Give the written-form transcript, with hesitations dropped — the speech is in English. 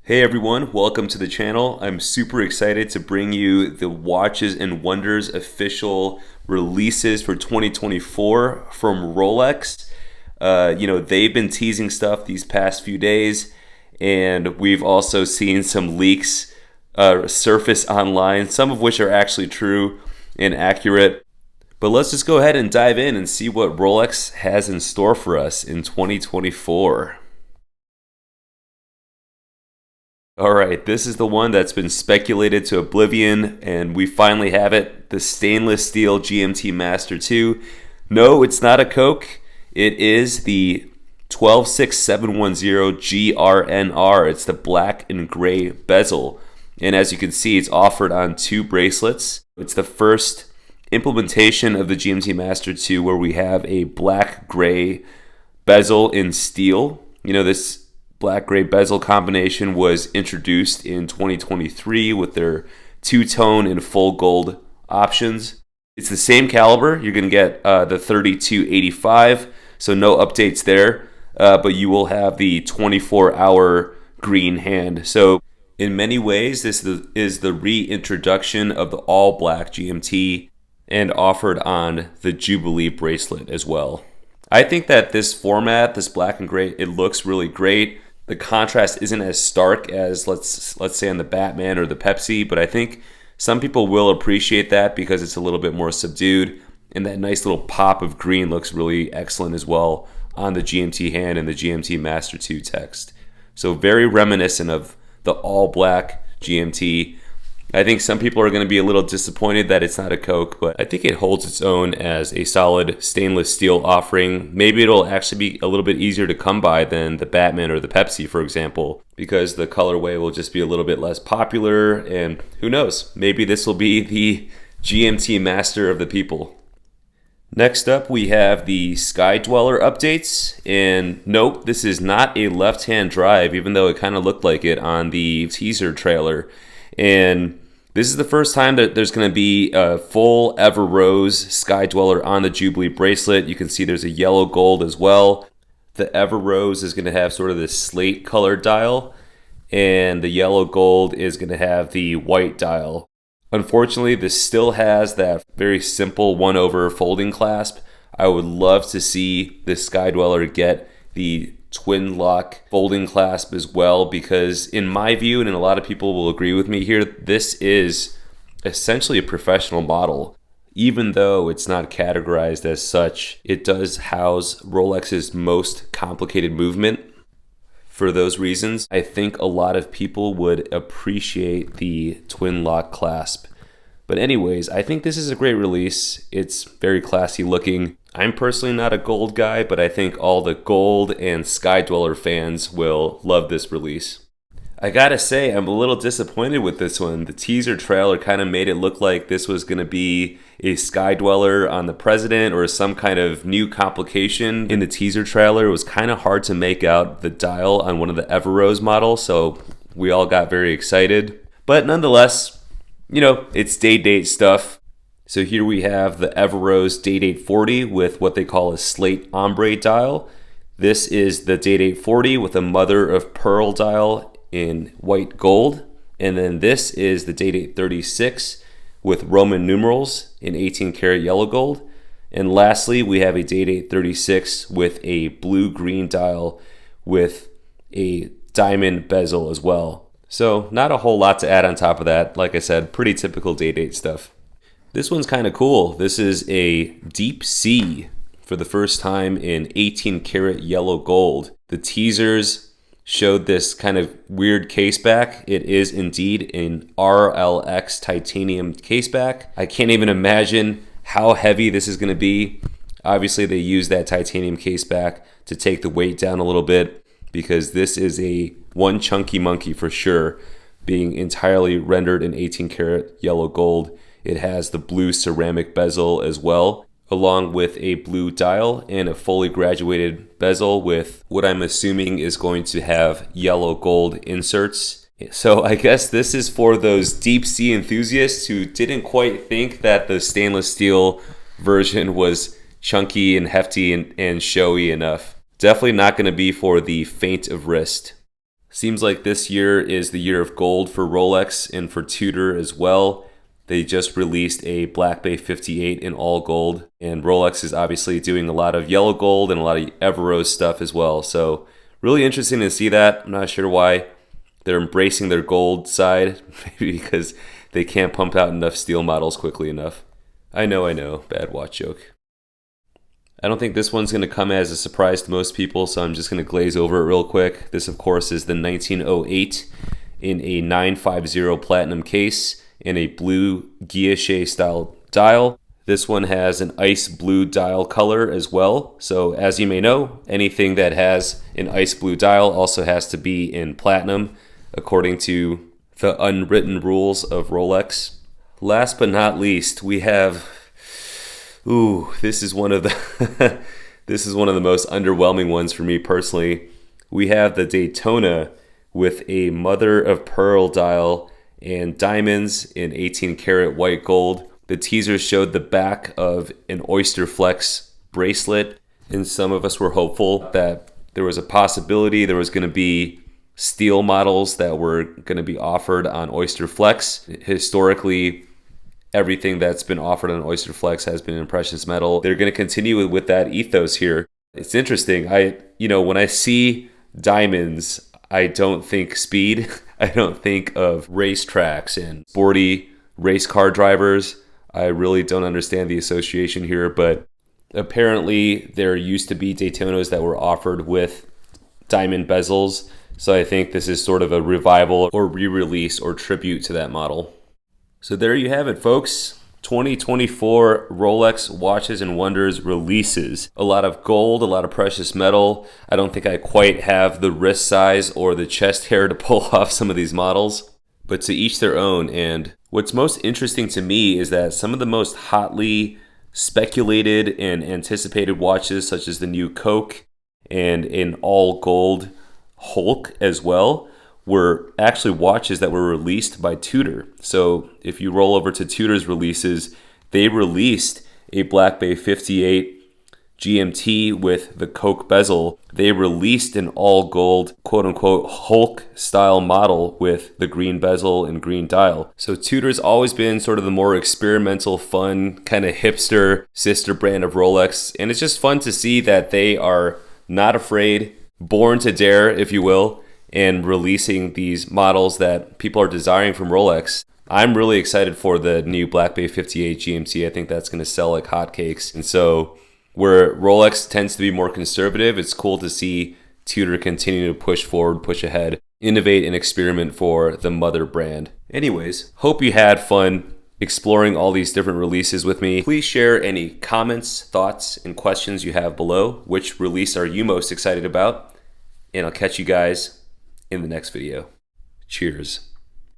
Hey everyone, welcome to the channel. I'm super excited to bring you the Watches and Wonders official releases for 2024 from Rolex. They've been teasing stuff these past few days, and we've also seen some leaks surface online, some of which are actually true and accurate. But let's just go ahead and dive in and see what Rolex has in store for us in 2024. All right, this is the one that's been speculated to oblivion, and we finally have it, the stainless steel GMT Master 2. No, it's not a Coke. It is the 126710 GRNR. It's the black and gray bezel. And as you can see, it's offered on two bracelets. It's the first implementation of the GMT Master 2 where we have a black-gray bezel in steel. This black-gray bezel combination was introduced in 2023 with their two-tone and full gold options. It's the same caliber. You're going to get the 3285, so no updates there, but you will have the 24-hour green hand. So in many ways, this is the reintroduction of the all-black GMT and offered on the Jubilee bracelet as well. I think that this format, this black and gray, it looks really great. The contrast isn't as stark as let's say on the Batman or the Pepsi, but I think some people will appreciate that because it's a little bit more subdued, and that nice little pop of green looks really excellent as well on the GMT hand and the GMT Master 2 text. So very reminiscent of the all black GMT. I think some people are going to be a little disappointed that it's not a Coke, but I think it holds its own as a solid stainless steel offering. Maybe it'll actually be a little bit easier to come by than the Batman or the Pepsi, for example, because the colorway will just be a little bit less popular, and who knows, maybe this will be the GMT Master of the people. Next up, we have the Sky Dweller updates, and nope, this is not a left-hand drive, even though it kind of looked like it on the teaser trailer. And this is the first time that there's going to be a full Ever Rose Sky Dweller on the Jubilee bracelet. You can see there's a yellow gold as well. The Ever Rose is going to have sort of this slate colored dial, and the yellow gold is going to have the white dial. Unfortunately, this still has that very simple 1/over folding clasp. I would love to see this Sky Dweller get the twin lock folding clasp as well, because in my view, and a lot of people will agree with me here, this is essentially a professional model. Even though it's not categorized as such, it does house Rolex's most complicated movement. For those reasons, I think a lot of people would appreciate the twin lock clasp. But anyways, I think this is a great release. It's very classy looking. I'm personally not a gold guy, but I think all the gold and Sky Dweller fans will love this release. I gotta say, I'm a little disappointed with this one. The teaser trailer kind of made it look like this was gonna be a Sky Dweller on the President or some kind of new complication. In the teaser trailer, it was kind of hard to make out the dial on one of the Ever Rose models, so we all got very excited. But nonetheless, it's day-date stuff. So here we have the Ever Rose Day-Date 40 with what they call a slate ombre dial. This is the Day-Date 40 with a mother of pearl dial in white gold. And then this is the Day-Date 36 with Roman numerals in 18 karat yellow gold. And lastly, we have a Day-Date 36 with a blue-green dial with a diamond bezel as well. So not a whole lot to add on top of that. Like I said, pretty typical day-date stuff. This one's kind of cool. This is a Deep Sea for the first time in 18 karat yellow gold. The teasers showed this kind of weird case back. It is indeed an RLX titanium case back. I can't even imagine how heavy this is going to be. Obviously, they use that titanium case back to take the weight down a little bit, because this is a one chunky monkey for sure, being entirely rendered in 18 karat yellow gold. It has the blue ceramic bezel as well, along with a blue dial and a fully graduated bezel with what I'm assuming is going to have yellow gold inserts. So I guess this is for those deep sea enthusiasts who didn't quite think that the stainless steel version was chunky and hefty and showy enough. Definitely not going to be for the faint of wrist. Seems like this year is the year of gold for Rolex and for Tudor as well. They just released a Black Bay 58 in all gold, and Rolex is obviously doing a lot of yellow gold and a lot of Everose stuff as well. So really interesting to see that. I'm not sure why they're embracing their gold side, maybe because they can't pump out enough steel models quickly enough. I know, bad watch joke. I don't think this one's going to come as a surprise to most people, so I'm just going to glaze over it real quick. This, of course, is the 1908 in a 950 platinum case in a blue guilloche style dial. This one has an ice blue dial color as well. So as you may know, anything that has an ice blue dial also has to be in platinum, according to the unwritten rules of Rolex. Last but not least, we have, this is one of the this is one of the most underwhelming ones for me personally. We have the Daytona with a mother of pearl dial and diamonds in 18 karat white gold. The teaser showed the back of an Oyster Flex bracelet, and some of us were hopeful that there was a possibility there was going to be steel models that were going to be offered on Oyster Flex. Historically, everything that's been offered on Oyster Flex has been in precious metal. They're going to continue with that ethos here. It's interesting. When I see diamonds, I don't think speed. I don't think of racetracks and sporty race car drivers. I really don't understand the association here, but apparently there used to be Daytonas that were offered with diamond bezels. So I think this is sort of a revival or re-release or tribute to that model. So there you have it, folks. 2024 Rolex Watches and Wonders releases. A lot of gold, a lot of precious metal. I don't think I quite have the wrist size or the chest hair to pull off some of these models, but to each their own. And what's most interesting to me is that some of the most hotly speculated and anticipated watches, such as the new Coke and an all gold Hulk as well, were actually watches that were released by Tudor. So if you roll over to Tudor's releases, they released a Black Bay 58 GMT with the Coke bezel. They released an all gold quote unquote Hulk style model with the green bezel and green dial. So Tudor's always been sort of the more experimental, fun, kind of hipster sister brand of Rolex. And it's just fun to see that they are not afraid, born to dare, if you will, and releasing these models that people are desiring from Rolex. I'm really excited for the new Black Bay 58 GMT. I think that's going to sell like hotcakes. And so where Rolex tends to be more conservative, it's cool to see Tudor continue to push forward, push ahead, innovate and experiment for the mother brand. Anyways, hope you had fun exploring all these different releases with me. Please share any comments, thoughts, and questions you have below. Which release are you most excited about? And I'll catch you guys in the next video. Cheers.